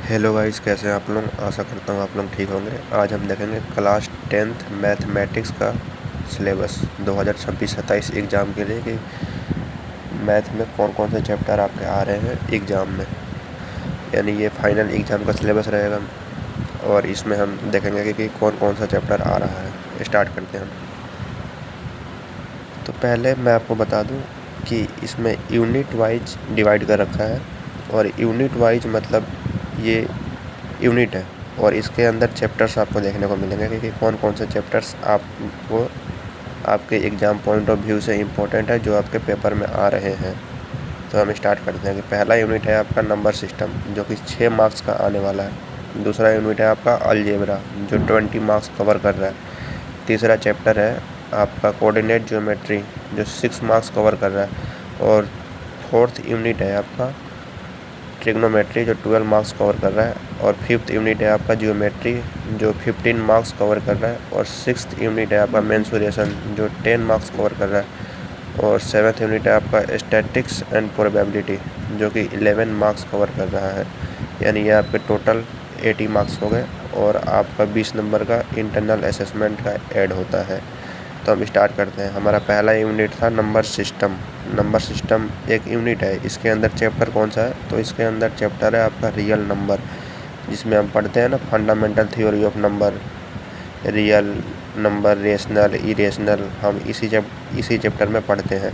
Hello guys, कैसे हैं आप लोग। आशा करता हूँ आप लोग ठीक होंगे। आज हम देखेंगे क्लास 10th मैथमेटिक्स का सिलेबस 2026-27 एग्ज़ाम के लिए कि मैथ में कौन कौन से चैप्टर आपके आ रहे हैं एग्ज़ाम में। यानी ये फाइनल एग्ज़ाम का सिलेबस रहेगा और इसमें हम देखेंगे कि कौन कौन सा चैप्टर आ रहा है। स्टार्ट करते हैं हम। तो पहले मैं आपको बता दूँ कि इसमें यूनिट वाइज डिवाइड कर रखा है और यूनिट वाइज मतलब ये यूनिट है और इसके अंदर चैप्टर्स आपको देखने को मिलेंगे कि कौन कौन से चैप्टर्स आपको आपके एग्ज़ाम पॉइंट ऑफ व्यू से इम्पोर्टेंट है जो आपके पेपर में आ रहे हैं। तो हम स्टार्ट करते हैं कि पहला यूनिट है आपका नंबर सिस्टम जो कि 6 मार्क्स का आने वाला है। दूसरा यूनिट है आपका अलजेब्रा जो 20 मार्क्स कवर कर रहा है। तीसरा चैप्टर है आपका कोऑर्डिनेट ज्योमेट्री जो 6 मार्क्स कवर कर रहा है। और फोर्थ यूनिट है आपका ट्रिग्नोमेट्री जो 12 मार्क्स कवर कर रहा है। और फिफ्थ यूनिट है आपका ज्योमेट्री जो 15 मार्क्स कवर कर रहा है। और सिक्स्थ यूनिट है आपका मेंसुरेशन जो 10 मार्क्स कवर कर रहा है। और सेवन्थ यूनिट है आपका स्टैटिक्स एंड प्रोबेबिलिटी जो कि 11 मार्क्स कवर कर रहा है। यानी ये आपके टोटल 80 मार्क्स हो गए और आपका 20 नंबर का इंटरनल असेसमेंट का ऐड होता है। तो हम स्टार्ट करते हैं। हमारा पहला यूनिट था नंबर सिस्टम। नंबर सिस्टम एक यूनिट है। इसके अंदर चैप्टर कौन सा है? तो इसके अंदर चैप्टर है आपका रियल नंबर जिसमें हम पढ़ते हैं ना fundamental theory of number, real number, rational, irrational. हम इसी चैप्टर में पढ़ते हैं।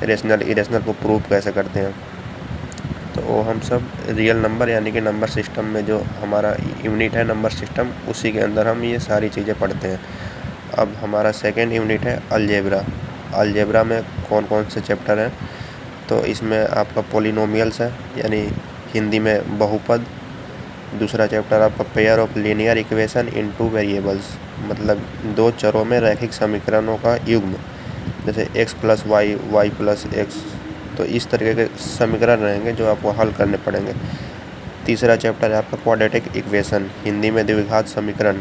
रेशनल इरेशनल को प्रूव कैसे करते हैं। तो वो हम सब रियल नंबर यानी कि नंबर सिस्टम में जो हमारा यूनिट है नंबर सिस्टम उसी के अंदर हम ये सारी चीज़ें पढ़ते हैं। अब हमारा सेकेंड यूनिट है अलजेब्रा। अलजेब्रा में कौन कौन से चैप्टर हैं? तो इसमें आपका पॉलिनोमियल्स है यानी हिंदी में बहुपद। दूसरा चैप्टर आपका pair of linear equation in two variables मतलब दो चरों में रैखिक समीकरणों का युग्म, जैसे x + y, y + x। तो इस तरीके के समीकरण रहेंगे जो आपको हल करने पड़ेंगे। तीसरा चैप्टर है आपका क्वाड्रेटिक इक्वेशन हिंदी में द्विघात समीकरण।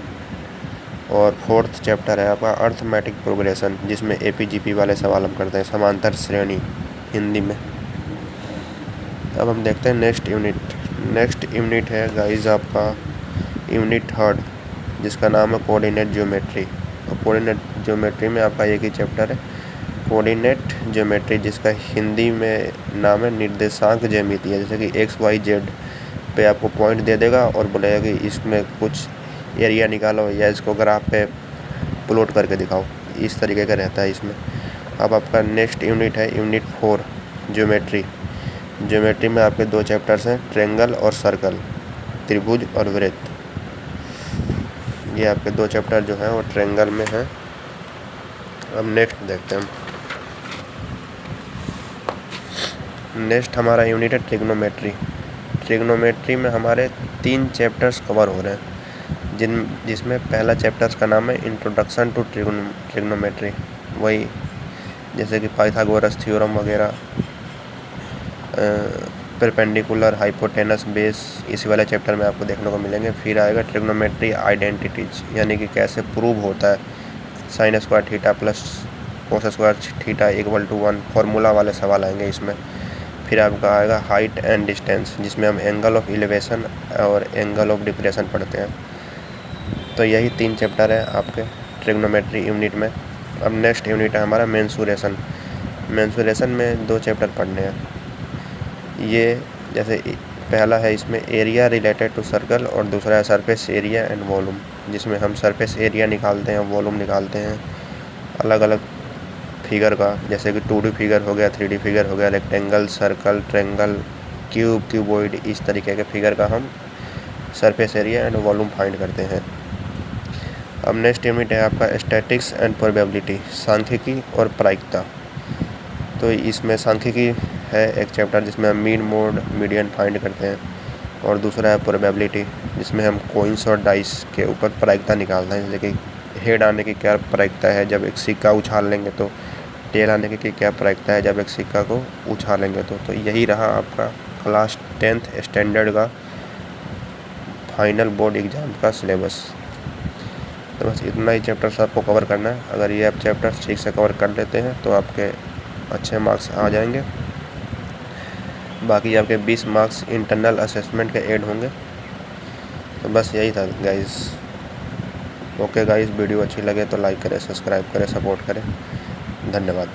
और फोर्थ चैप्टर है आपका अर्थमेटिक प्रोग्रेशन जिसमें APGP वाले सवाल हम करते हैं, समांतर श्रेणी हिंदी में। अब हम देखते हैं नेक्स्ट यूनिट है गाइस आपका यूनिट थर्ड जिसका नाम है कोऑर्डिनेट ज्योमेट्री। और कोऑर्डिनेट ज्योमेट्री में आपका एक ही चैप्टर है कोऑर्डिनेट ज्योमेट्री जिसका हिंदी में नाम है निर्देशांक ज्यामिति। जैसे कि XYZ पे आपको पॉइंट दे देगा और बोलेगा कि इसमें कुछ एरिया निकालो या इसको ग्राफ पे प्लॉट करके दिखाओ। इस तरीके का रहता है इसमें। अब आपका नेक्स्ट यूनिट है यूनिट 4 ज्योमेट्री। ज्योमेट्री में आपके दो चैप्टर्स हैं ट्रायंगल और सर्कल, त्रिभुज और वृत्त। ये आपके दो चैप्टर जो हैं वो ट्रायंगल में हैं। अब नेक्स्ट देखते हैं। नेक्स्ट हमारा यूनिट है ट्रिग्नोमेट्री। ट्रिग्नोमेट्री में हमारे 3 चैप्टर्स कवर हो रहे हैं जिसमें पहला चैप्टर्स का नाम है इंट्रोडक्शन टू ट्रिग्नोमेट्री। वही जैसे कि पाइथागोरस थ्योरम वगैरह, परपेंडिकुलर, हाइपोटेनस, बेस, इसी वाले चैप्टर में आपको देखने को मिलेंगे। फिर आएगा ट्रिग्नोमेट्री आइडेंटिटीज यानी कि कैसे प्रूव होता है sin square theta plus cos square theta = 1 formula वाले सवाल आएंगे इसमें। फिर आपका आएगा हाइट एंड डिस्टेंस जिसमें हम एंगल ऑफ एलिवेशन और एंगल ऑफ डिप्रेशन पढ़ते हैं। तो यही 3 चैप्टर है आपके ट्रिग्नोमेट्री यूनिट में। अब नेक्स्ट यूनिट है हमारा मेंसुरेशन। मेंसुरेशन में 2 चैप्टर पढ़ने हैं। ये जैसे पहला है इसमें एरिया रिलेटेड टू सर्कल और दूसरा है सरफेस एरिया एंड वॉल्यूम जिसमें हम सरफेस एरिया निकालते हैं, वॉल्यूम निकालते हैं अलग अलग फिगर का, जैसे कि 2D फिगर हो गया, 3D फिगर हो गया, rectangle, circle, triangle, cube, cuboid, इस तरीके के फिगर का हम surface area and volume find करते हैं। अब नेक्स्ट यूनिट है आपका स्टैटिक्स एंड प्रोबेबिलिटी, सांख्यिकी और प्रायिकता। तो इसमें सांख्यिकी है एक चैप्टर जिसमें हम मीन, मोड, मीडियन फाइंड करते हैं। और दूसरा है प्रोबेबिलिटी जिसमें हम कॉइन्स और डाइस के ऊपर प्रायिकता निकालते हैं, जैसे कि हेड आने की क्या प्रायिकता है जब एक सिक्का उछाल लेंगे, तो टेल आने की क्या प्रायिकता है जब एक सिक्का को उछालेंगे। तो यही रहा आपका क्लास 10th स्टैंडर्ड का फाइनल बोर्ड एग्ज़ाम का सिलेबस। तो बस इतना ही चैप्टर्स आपको कवर करना है। अगर ये आप चैप्टर्स ठीक से कवर कर लेते हैं तो आपके अच्छे मार्क्स आ जाएंगे। बाकी आपके 20 मार्क्स इंटरनल असेसमेंट के ऐड होंगे तो बस यही था गाइस। ओके गाइस, वीडियो अच्छी लगे तो लाइक करें, सब्सक्राइब करें, सपोर्ट करें। धन्यवाद।